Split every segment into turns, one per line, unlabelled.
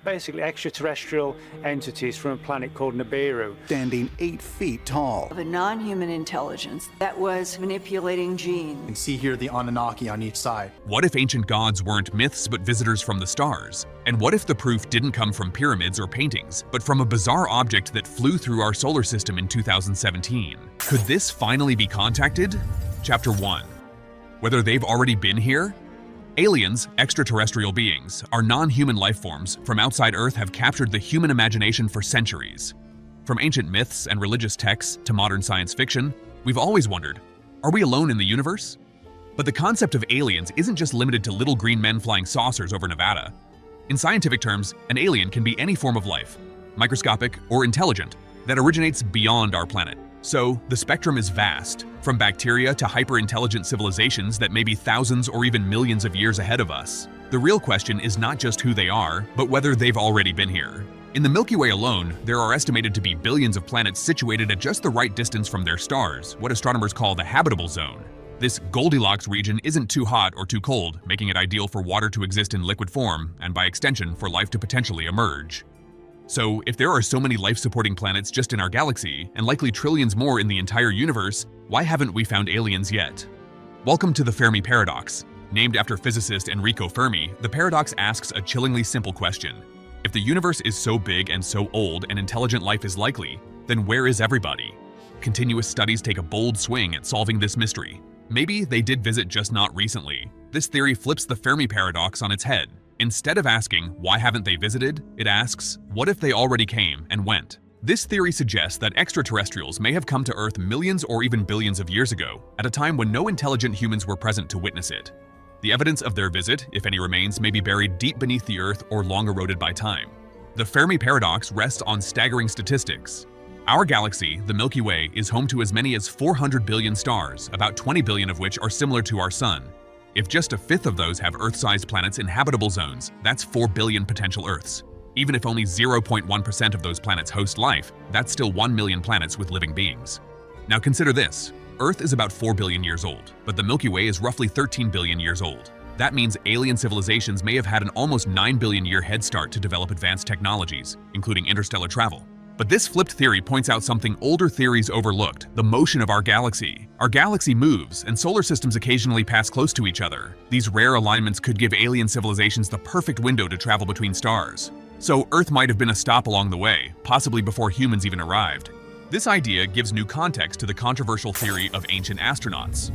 Basically extraterrestrial entities from a planet called Nibiru.
Standing 8 feet tall.
Of a non-human intelligence that was manipulating genes.
And see here the Anunnaki on each side.
What if ancient gods weren't myths but visitors from the stars? And what if the proof didn't come from pyramids or paintings, but from a bizarre object that flew through our solar system in 2017? Could this finally be contacted? Chapter 1. Whether they've already been here? Aliens, extraterrestrial beings, are non-human life forms from outside Earth have captured the human imagination for centuries. From ancient myths and religious texts to modern science fiction, we've always wondered, are we alone in the universe? But the concept of aliens isn't just limited to little green men flying saucers over Nevada. In scientific terms, an alien can be any form of life, microscopic or intelligent, that originates beyond our planet. So, the spectrum is vast, from bacteria to hyper-intelligent civilizations that may be thousands or even millions of years ahead of us. The real question is not just who they are, but whether they've already been here. In the Milky Way alone, there are estimated to be billions of planets situated at just the right distance from their stars, what astronomers call the habitable zone. This Goldilocks region isn't too hot or too cold, making it ideal for water to exist in liquid form, and by extension, for life to potentially emerge. So, if there are so many life-supporting planets just in our galaxy, and likely trillions more in the entire universe, why haven't we found aliens yet? Welcome to the Fermi Paradox. Named after physicist Enrico Fermi, the paradox asks a chillingly simple question. If the universe is so big and so old and intelligent life is likely, then where is everybody? Continuous studies take a bold swing at solving this mystery. Maybe they did visit, just not recently. This theory flips the Fermi Paradox on its head. Instead of asking, why haven't they visited? It asks, what if they already came and went? This theory suggests that extraterrestrials may have come to Earth millions or even billions of years ago, at a time when no intelligent humans were present to witness it. The evidence of their visit, if any remains, may be buried deep beneath the Earth or long eroded by time. The Fermi Paradox rests on staggering statistics. Our galaxy, the Milky Way, is home to as many as 400 billion stars, about 20 billion of which are similar to our Sun. If just a fifth of those have Earth-sized planets in habitable zones, that's 4 billion potential Earths. Even if only 0.1% of those planets host life, that's still 1 million planets with living beings. Now consider this. Earth is about 4 billion years old, but the Milky Way is roughly 13 billion years old. That means alien civilizations may have had an almost 9 billion year head start to develop advanced technologies, including interstellar travel. But this flipped theory points out something older theories overlooked: the motion of our galaxy. Our galaxy moves, and solar systems occasionally pass close to each other. These rare alignments could give alien civilizations the perfect window to travel between stars. So Earth might have been a stop along the way, possibly before humans even arrived. This idea gives new context to the controversial theory of ancient astronauts.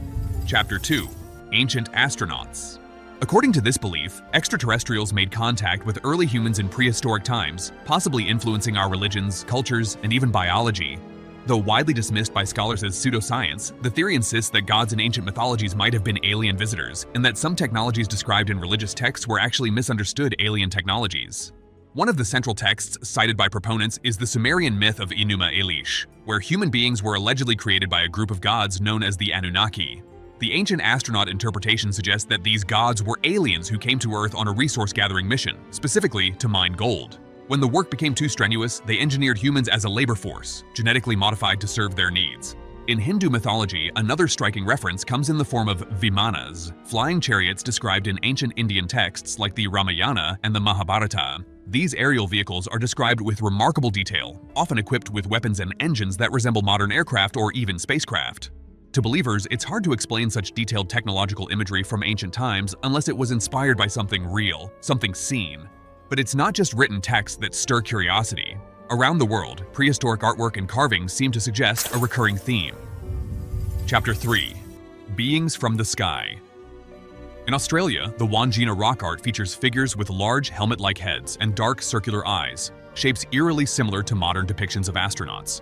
Chapter 2. Ancient astronauts. According to this belief, extraterrestrials made contact with early humans in prehistoric times, possibly influencing our religions, cultures, and even biology. Though widely dismissed by scholars as pseudoscience, the theory insists that gods in ancient mythologies might have been alien visitors, and that some technologies described in religious texts were actually misunderstood alien technologies. One of the central texts cited by proponents is the Sumerian myth of Enuma Elish, where human beings were allegedly created by a group of gods known as the Anunnaki. The ancient astronaut interpretation suggests that these gods were aliens who came to Earth on a resource-gathering mission, specifically to mine gold. When the work became too strenuous, they engineered humans as a labor force, genetically modified to serve their needs. In Hindu mythology, another striking reference comes in the form of vimanas, flying chariots described in ancient Indian texts like the Ramayana and the Mahabharata. These aerial vehicles are described with remarkable detail, often equipped with weapons and engines that resemble modern aircraft or even spacecraft. To believers, it's hard to explain such detailed technological imagery from ancient times unless it was inspired by something real, something seen. But it's not just written texts that stir curiosity. Around the world, prehistoric artwork and carvings seem to suggest a recurring theme. Chapter 3. Beings from the Sky. In Australia, the Wandjina rock art features figures with large helmet-like heads and dark circular eyes, shapes eerily similar to modern depictions of astronauts.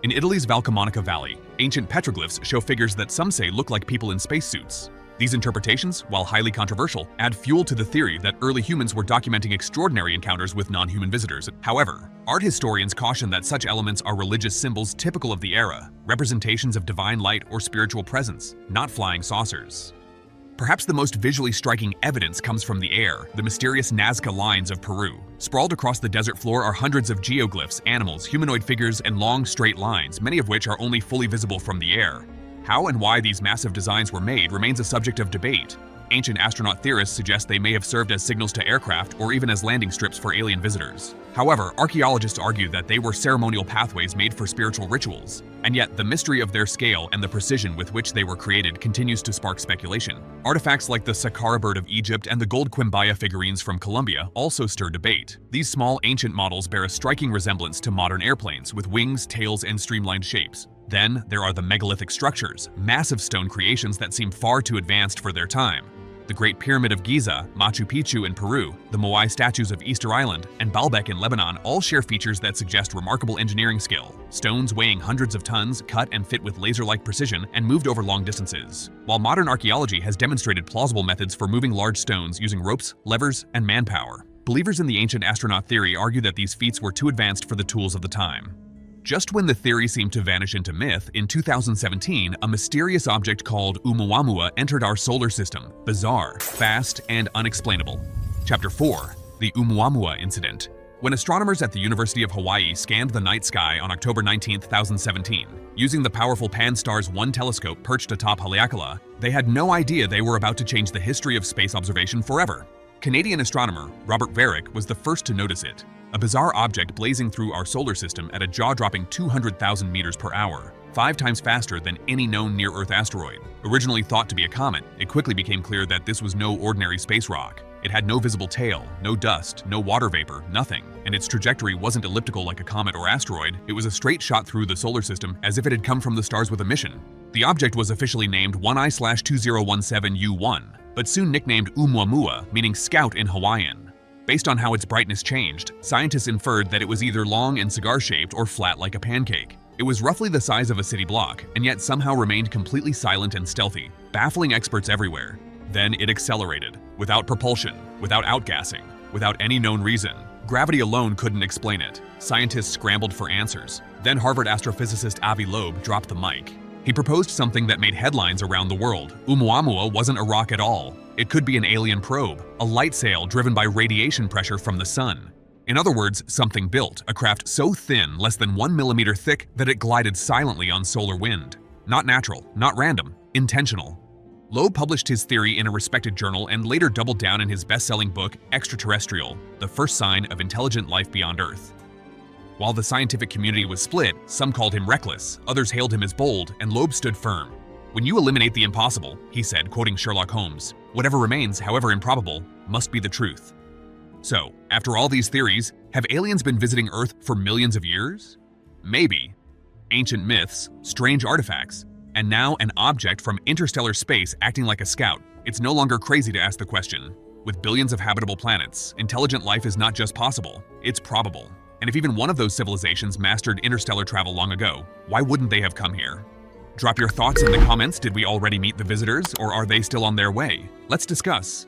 In Italy's Valcamonica Valley, ancient petroglyphs show figures that some say look like people in spacesuits. These interpretations, while highly controversial, add fuel to the theory that early humans were documenting extraordinary encounters with non-human visitors. However, art historians caution that such elements are religious symbols typical of the era, representations of divine light or spiritual presence, not flying saucers. Perhaps the most visually striking evidence comes from the air, the mysterious Nazca lines of Peru. Sprawled across the desert floor are hundreds of geoglyphs, animals, humanoid figures, and long, straight lines, many of which are only fully visible from the air. How and why these massive designs were made remains a subject of debate. Ancient astronaut theorists suggest they may have served as signals to aircraft or even as landing strips for alien visitors. However, archaeologists argue that they were ceremonial pathways made for spiritual rituals, and yet the mystery of their scale and the precision with which they were created continues to spark speculation. Artifacts like the Saqqara bird of Egypt and the gold quimbaya figurines from Colombia also stir debate. These small ancient models bear a striking resemblance to modern airplanes with wings, tails, and streamlined shapes. Then there are the megalithic structures, massive stone creations that seem far too advanced for their time. The Great Pyramid of Giza, Machu Picchu in Peru, the Moai statues of Easter Island, and Baalbek in Lebanon all share features that suggest remarkable engineering skill. Stones weighing hundreds of tons, cut and fit with laser-like precision, and moved over long distances. While modern archaeology has demonstrated plausible methods for moving large stones using ropes, levers, and manpower, believers in the ancient astronaut theory argue that these feats were too advanced for the tools of the time. Just when the theory seemed to vanish into myth, in 2017, a mysterious object called Oumuamua entered our solar system. Bizarre, fast, and unexplainable. Chapter 4. The Oumuamua Incident. When astronomers at the University of Hawaii scanned the night sky on October 19, 2017, using the powerful Pan-STARRS 1 telescope perched atop Haleakala, they had no idea they were about to change the history of space observation forever. Canadian astronomer Robert Varick was the first to notice it. A bizarre object blazing through our solar system at a jaw-dropping 200,000 meters per hour, 5 times faster than any known near-Earth asteroid. Originally thought to be a comet, it quickly became clear that this was no ordinary space rock. It had no visible tail, no dust, no water vapor, nothing, and its trajectory wasn't elliptical like a comet or asteroid. It was a straight shot through the solar system as if it had come from the stars with a mission. The object was officially named 1I/2017U1, but soon nicknamed Oumuamua, meaning scout in Hawaiian. Based on how its brightness changed, scientists inferred that it was either long and cigar-shaped or flat like a pancake. It was roughly the size of a city block, and yet somehow remained completely silent and stealthy, baffling experts everywhere. Then it accelerated, without propulsion, without outgassing, without any known reason. Gravity alone couldn't explain it. Scientists scrambled for answers. Then Harvard astrophysicist Avi Loeb dropped the mic. He proposed something that made headlines around the world. Oumuamua wasn't a rock at all. It could be an alien probe, a light sail driven by radiation pressure from the sun. In other words, something built, a craft so thin, less than 1 millimeter thick, that it glided silently on solar wind. Not natural, not random, intentional. Loeb published his theory in a respected journal and later doubled down in his best-selling book, Extraterrestrial, the first sign of intelligent life beyond Earth. While the scientific community was split, some called him reckless, others hailed him as bold, and Loeb stood firm. "When you eliminate the impossible," he said, quoting Sherlock Holmes, "whatever remains, however improbable, must be the truth." So, after all these theories, have aliens been visiting Earth for millions of years? Maybe. Ancient myths, strange artifacts, and now an object from interstellar space acting like a scout. It's no longer crazy to ask the question. With billions of habitable planets, intelligent life is not just possible, it's probable. And if even one of those civilizations mastered interstellar travel long ago, why wouldn't they have come here? Drop your thoughts in the comments. Did we already meet the visitors, or are they still on their way? Let's discuss.